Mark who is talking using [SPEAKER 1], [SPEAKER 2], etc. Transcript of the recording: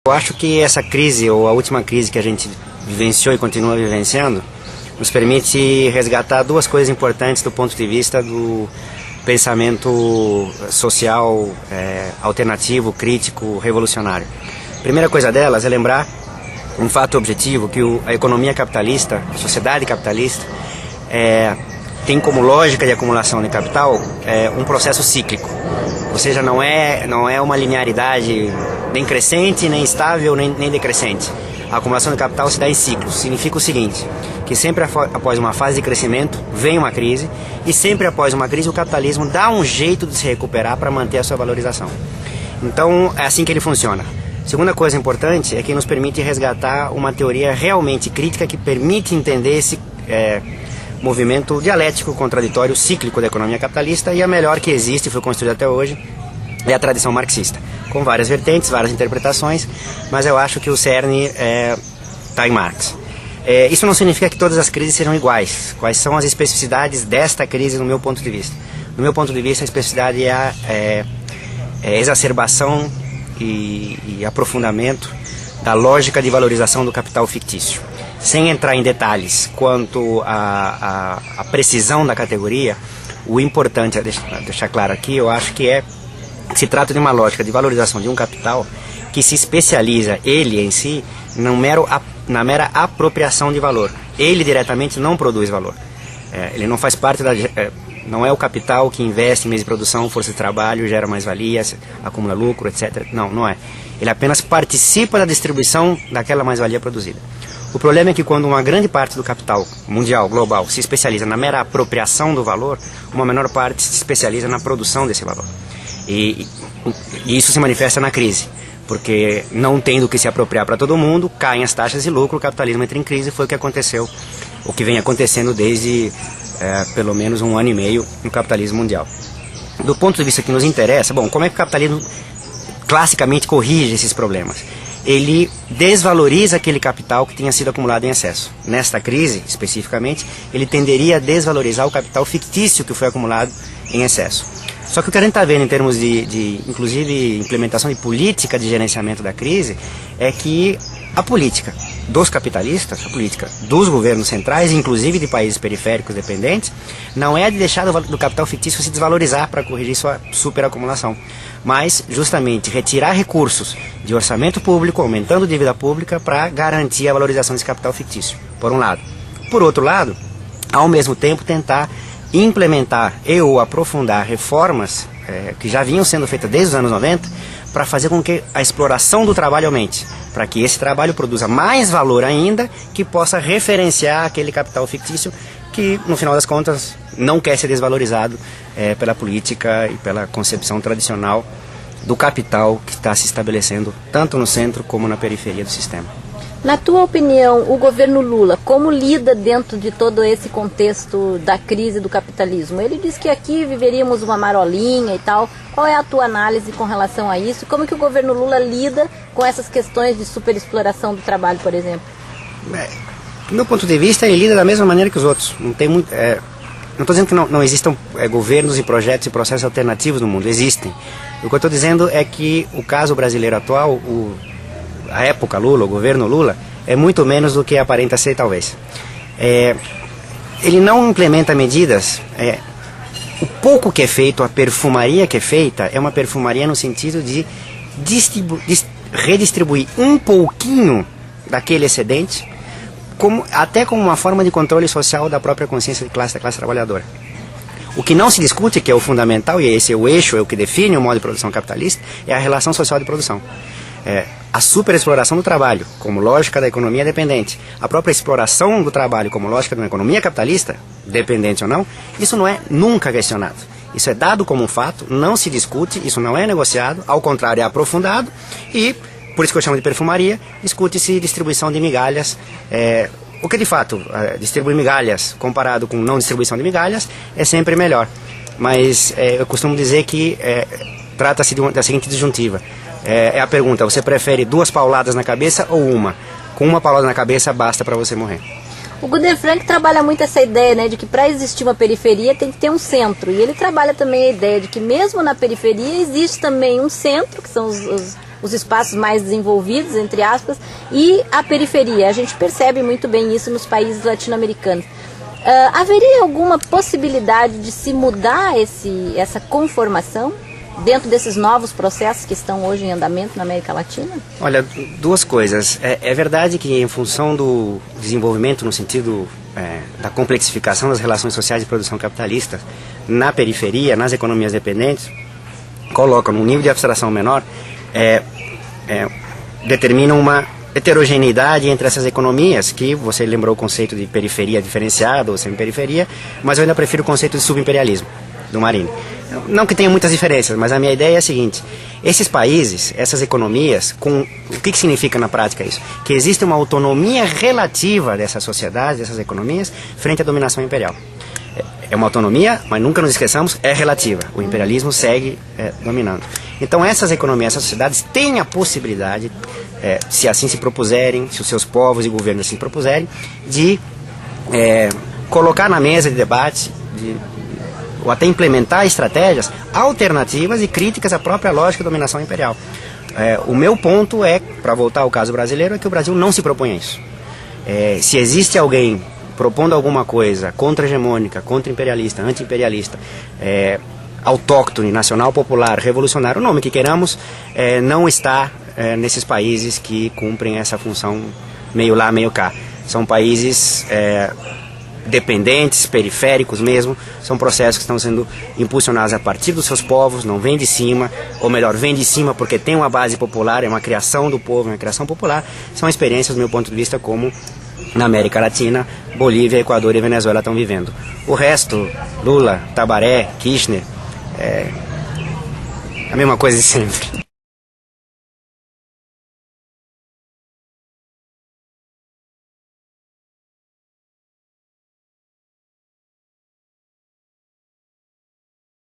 [SPEAKER 1] Eu acho que essa crise, ou a última crise que a gente vivenciou e continua vivenciando, nos permite resgatar duas coisas importantes do ponto de vista do pensamento social alternativo, crítico, revolucionário. A primeira coisa delas é lembrar um fato objetivo, que a economia capitalista, a sociedade capitalista, tem como lógica de acumulação de capital um processo cíclico. Ou seja, não é uma linearidade nem crescente, nem estável, nem decrescente. A acumulação de capital se dá em ciclos. Significa o seguinte, que sempre após uma fase de crescimento vem uma crise, e sempre após uma crise o capitalismo dá um jeito de se recuperar para manter a sua valorização. Então é assim que ele funciona. Segunda coisa importante é que nos permite resgatar uma teoria realmente crítica que permite entender esse movimento dialético, contraditório, cíclico da economia capitalista, e a melhor que existe, foi construída até hoje, é a tradição marxista, com várias vertentes, várias interpretações, mas eu acho que o cerne está em Marx. Isso não significa que todas as crises serão iguais. Quais são as especificidades desta crise no meu ponto de vista? No meu ponto de vista, a especificidade é a exacerbação e aprofundamento da lógica de valorização do capital fictício. Sem entrar em detalhes quanto à precisão da categoria, o importante é deixar claro aqui, eu acho que se trata de uma lógica de valorização de um capital que se especializa, ele em si, na mera apropriação de valor. Ele diretamente não produz valor. Ele não faz parte não é o capital que investe em meios de produção, força de trabalho, gera mais-valia, acumula lucro, etc. Não é. Ele apenas participa da distribuição daquela mais-valia produzida. O problema é que quando uma grande parte do capital mundial, global, se especializa na mera apropriação do valor, uma menor parte se especializa na produção desse valor. E isso se manifesta na crise, porque não tendo que se apropriar para todo mundo, caem as taxas de lucro, o capitalismo entra em crise. Foi o que aconteceu, o que vem acontecendo desde pelo menos 1 ano e meio no capitalismo mundial. Do ponto de vista que nos interessa, como é que o capitalismo classicamente corrige esses problemas? Ele desvaloriza aquele capital que tinha sido acumulado em excesso. Nesta crise, especificamente, ele tenderia a desvalorizar o capital fictício que foi acumulado em excesso. Só que o que a gente está vendo em termos de inclusive, implementação de política de gerenciamento da crise, é que a política dos capitalistas, a política dos governos centrais, inclusive de países periféricos dependentes, não é de deixar do capital fictício se desvalorizar para corrigir sua superacumulação, mas justamente retirar recursos de orçamento público, aumentando dívida pública, para garantir a valorização desse capital fictício, por um lado. Por outro lado, ao mesmo tempo tentar implementar ou aprofundar reformas que já vinham sendo feitas desde os anos 90 para fazer com que a exploração do trabalho aumente, para que esse trabalho produza mais valor ainda, que possa referenciar aquele capital fictício que, no final das contas, não quer ser desvalorizado pela política e pela concepção tradicional do capital que está se estabelecendo tanto no centro como na periferia do sistema.
[SPEAKER 2] Na tua opinião, o governo Lula, como lida dentro de todo esse contexto da crise do capitalismo? Ele diz que aqui viveríamos uma marolinha e tal. Qual é a tua análise com relação a isso? Como que o governo Lula lida com essas questões de superexploração do trabalho, por exemplo?
[SPEAKER 1] Do meu ponto de vista, ele lida da mesma maneira que os outros. Não tem muito... Não estou dizendo que não existam governos e projetos e processos alternativos no mundo. Existem. O que eu estou dizendo é que o caso brasileiro atual, a época Lula, o governo Lula, é muito menos do que aparenta ser, talvez. Ele não implementa medidas... o pouco que é feito, a perfumaria que é feita, é uma perfumaria no sentido de redistribuir um pouquinho daquele excedente, até como uma forma de controle social da própria consciência de classe, da classe trabalhadora. O que não se discute, que é o fundamental, e esse é o eixo, é o que define o modo de produção capitalista, é a relação social de produção. A superexploração do trabalho, como lógica da economia dependente, a própria exploração do trabalho como lógica de uma economia capitalista, dependente ou não, isso não é nunca questionado. Isso é dado como um fato, não se discute, isso não é negociado, ao contrário, é aprofundado, e, por isso que eu chamo de perfumaria, discute-se distribuição de migalhas. O que de fato, distribuir migalhas comparado com não distribuição de migalhas é sempre melhor. Mas eu costumo dizer que trata-se da seguinte disjuntiva. É a pergunta, você prefere 2 pauladas na cabeça ou uma? Com uma paulada na cabeça basta para você morrer.
[SPEAKER 2] O Guder Frank trabalha muito essa ideia, né, de que para existir uma periferia tem que ter um centro. E ele trabalha também a ideia de que mesmo na periferia existe também um centro, que são os espaços mais desenvolvidos, entre aspas, e a periferia. A gente percebe muito bem isso nos países latino-americanos. Haveria alguma possibilidade de se mudar essa conformação dentro desses novos processos que estão hoje em andamento na América Latina?
[SPEAKER 1] Olha, duas coisas. É verdade que em função do desenvolvimento no sentido da complexificação das relações sociais de produção capitalista, na periferia, nas economias dependentes, colocam num nível de abstração menor, determinam uma heterogeneidade entre essas economias, que você lembrou o conceito de periferia diferenciada ou semi-periferia, mas eu ainda prefiro o conceito de subimperialismo, do Marini. Não que tenha muitas diferenças, mas a minha ideia é a seguinte: esses países, essas economias, o que significa na prática isso? Que existe uma autonomia relativa dessas sociedades, dessas economias, frente à dominação imperial. É uma autonomia, mas nunca nos esqueçamos, é relativa. O imperialismo segue dominando. Então essas economias, essas sociedades têm a possibilidade, se assim se propuserem, se os seus povos e governos assim propuserem, de colocar na mesa de debate, ou até implementar estratégias alternativas e críticas à própria lógica de dominação imperial. O meu ponto para voltar ao caso brasileiro, é que o Brasil não se propõe a isso. Se existe alguém propondo alguma coisa contra-hegemônica, contra-imperialista, anti-imperialista, autóctone, nacional, popular, revolucionário, o nome que queiramos, não está nesses países que cumprem essa função meio lá, meio cá. São países dependentes, periféricos mesmo, são processos que estão sendo impulsionados a partir dos seus povos, não vem de cima, ou melhor, vem de cima porque tem uma base popular, é uma criação do povo, uma criação popular. São experiências, do meu ponto de vista, como na América Latina, Bolívia, Equador e Venezuela estão vivendo. O resto, Lula, Tabaré, Kirchner, a mesma coisa de sempre.